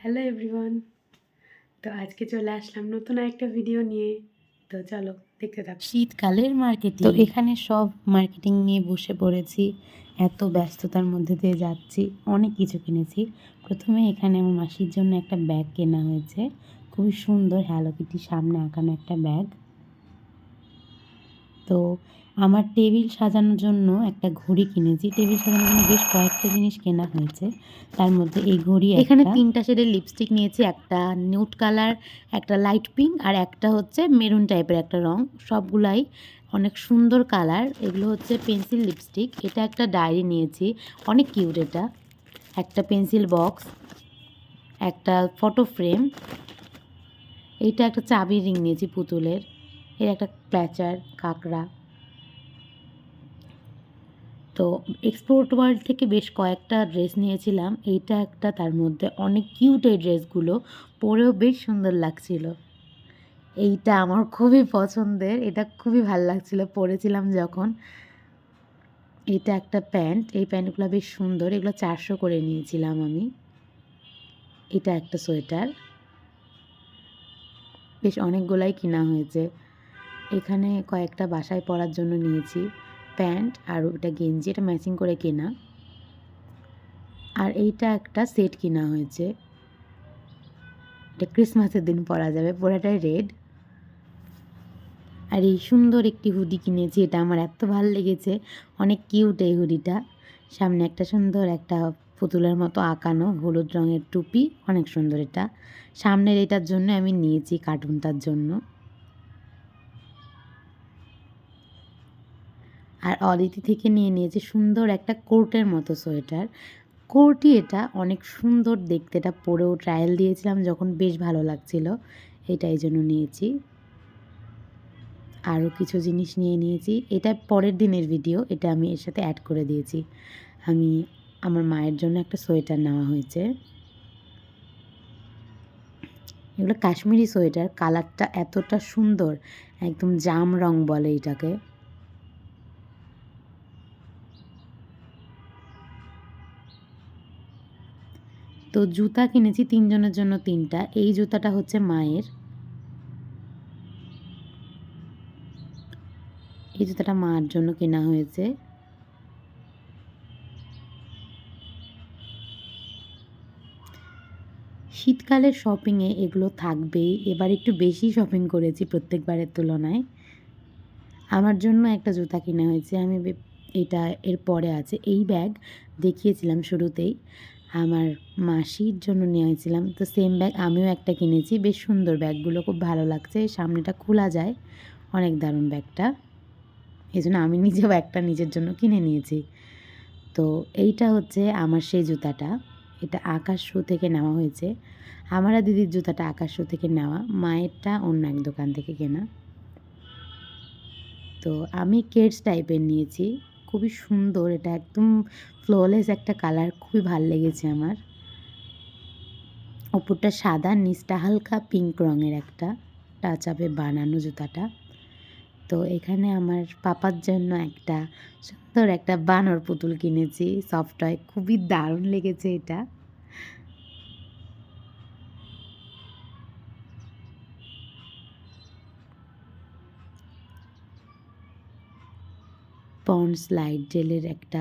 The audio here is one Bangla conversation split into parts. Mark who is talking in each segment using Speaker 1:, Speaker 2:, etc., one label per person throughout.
Speaker 1: Hello everyone. তো আজকে চলে আসলাম নতুন একটা ভিডিও নিয়ে। তো চলো দেখতে থাকো।
Speaker 2: শীতকালের মার্কেটিং, তো এখানে সব মার্কেটিং নিয়ে বসে পড়েছি। এত ব্যস্ততার মধ্যে দিয়ে যাচ্ছি, অনেক কিছু কিনেছি। প্রথমে এখানে আমার মাসির জন্য একটা ব্যাগ কেনা হয়েছে, খুবই সুন্দর হ্যালো কিটির সামনে আঁকানো একটা ব্যাগ। তো আমার টেবিল সাজানোর জন্য একটা ঘড়ি কিনেছি। টেবিল সাজানোর জন্য বেশ কয়েকটা জিনিস কেনা হয়েছে, তার মধ্যে এই ঘড়ি। এখানে 3টা শেডের লিপস্টিক নিয়েছি, একটা নিউড কালার, একটা লাইট পিঙ্ক, আর একটা হচ্ছে মেরুন টাইপের একটা রং। সবগুলাই অনেক সুন্দর কালার। এগুলো হচ্ছে পেন্সিল লিপস্টিক। এটা একটা ডায়েরি নিয়েছি, অনেক কিউট এটা। একটা পেন্সিল বক্স, একটা ফটো ফ্রেম, এইটা একটা চাবির রিং নিয়েছি পুতুলের, এর একটা ক্ল্যাচার কাঁকড়া। তো এক্সপোর্ট ওয়ার্ল্ড থেকে বেশ কয়েকটা ড্রেস নিয়েছিলাম, এইটা একটা, তার মধ্যে অনেক কিউট এই ড্রেসগুলো, পরেও বেশ সুন্দর লাগছিল। এইটা আমার খুবই পছন্দের, এটা খুবই ভালো লাগছিল পরেছিলাম যখন। এটা একটা প্যান্ট, এই প্যান্টগুলো বেশ সুন্দর, এগুলো 400 করে নিয়েছিলাম আমি। এটা একটা সোয়েটার, বেশ অনেকগুলাই কিনা হয়েছে। এখানে কয়েকটা বাসায় পরার জন্য নিয়েছি প্যান্ট, আর ওটা গেঞ্জি, এটা ম্যাচিং করে কেনা। আর এইটা একটা সেট কিনা হয়েছে, এটা ক্রিসমাসের দিন পরা যাবে, পুরাটাই রেড। আর এই সুন্দর একটি হুডি কিনেছি, এটা আমার এত ভালো লেগেছে, অনেক কিউট এই হুডিটা। সামনে একটা সুন্দর একটা পুতুলের মতো আঁকানো হলুদ রঙের টুপি, অনেক সুন্দর এটা। সামনের এটার জন্য আমি নিয়েছি, কার্টুনটার জন্য। আর অদিতি থেকে নিয়েছি সুন্দর একটা কোটের মতো সোয়েটার। কোটি এটা অনেক সুন্দর দেখতে, এটা পরেও ট্রায়াল দিয়েছিলাম যখন, বেশ ভালো লাগছিল, এটা এই জন্য নিয়েছি। আরও কিছু জিনিস নিয়েছি, এটা পরের দিনের ভিডিও, এটা আমি এর সাথে অ্যাড করে দিয়েছি। আমার মায়ের জন্য একটা সোয়েটার নেওয়া হয়েছে, এগুলো কাশ্মীরি সোয়েটার, কালারটা এতটা সুন্দর, একদম জাম রং বলে এটাকে। তো জুতা কিনেছি 3 জনের জন্য 3টা। এই জুতাটা হচ্ছে মায়ের, এই জুতাটা মার জন্য কেনা হয়েছে। শীতকালের শপিংয়ে এগুলো থাকবেই, এবার একটু বেশি শপিং করেছি প্রত্যেকবারের তুলনায়। আমার জন্য একটা জুতা কেনা হয়েছে, এটা এর পরে আছে। এই ব্যাগ দেখিয়েছিলাম শুরুতেই, আমার মাসির জন্য নিয়ে হয়েছিলাম, তো সেম ব্যাগ আমিও একটা কিনেছি, বেশ সুন্দর ব্যাগগুলো, খুব ভালো লাগছে, সামনেটা খোলা যায়, অনেক দারুণ ব্যাগটা, এই জন্য আমি নিজেও একটা নিজের জন্য কিনে নিয়েছি। তো এইটা হচ্ছে আমার সেই জুতাটা, এটা আকাশ শু থেকে নেওয়া হয়েছে। আমার আর দিদির জুতাটা আকাশ শু থেকে নেওয়া, মায়েরটা অন্য এক দোকান থেকে কেনা। তো আমি কেডস টাইপের নিয়েছি, খুবই সুন্দর, এটা একদম ফ্ললেস একটা কালার, খুবই ভাল লেগেছে আমার। ওপরটা সাদা, নিচটা হালকা পিঙ্ক রঙের একটা টাচ আপে বানানো জুতাটা। তো এখানে আমার পাপার জন্য একটা সুন্দর একটা বানর পুতুল কিনেছি, সফট টয়, খুবই দারুণ লেগেছে এটা। পন্ডস লাইট জেলের একটা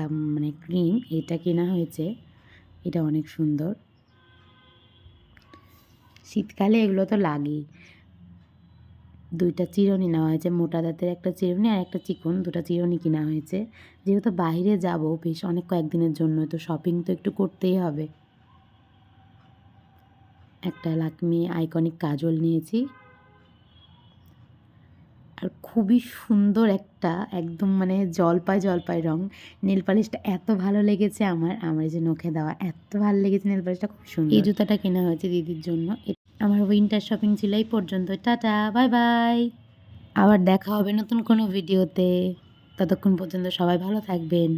Speaker 2: ক্রিম, এটা কেনা হয়েছে, এটা অনেক সুন্দর। শীতকালে এগুলো তো লাগেই। 2টা চিরুনি নেওয়া হয়েছে, মোটা দাঁতের একটা চিরুনি আর একটা চিকন, 2টা চিরুনি কেনা হয়েছে, যেহেতু বাইরে যাব বেশ অনেক কয়েকদিনের জন্য, তো শপিং তো একটু করতেই হবে। একটা লাকমি আইকনিক কাজল নিয়েছি, আর খুবই সুন্দর একটা একদম জলপাই জলপাই রং নেল পালিশটা, এত ভালো লেগেছে আমার এই যে নখে দেওয়া, এত ভালো লেগেছে নেল পালিশটা, খুব সুন্দর। এই জুতাটা কেনা হয়েছে দিদির জন্য। আমার উইন্টার শপিং ছিল এই পর্যন্ত, টাটা বাই বাই। আবার দেখা হবে নতুন কোনো ভিডিওতে, ততক্ষণ পর্যন্ত সবাই ভালো থাকবেন।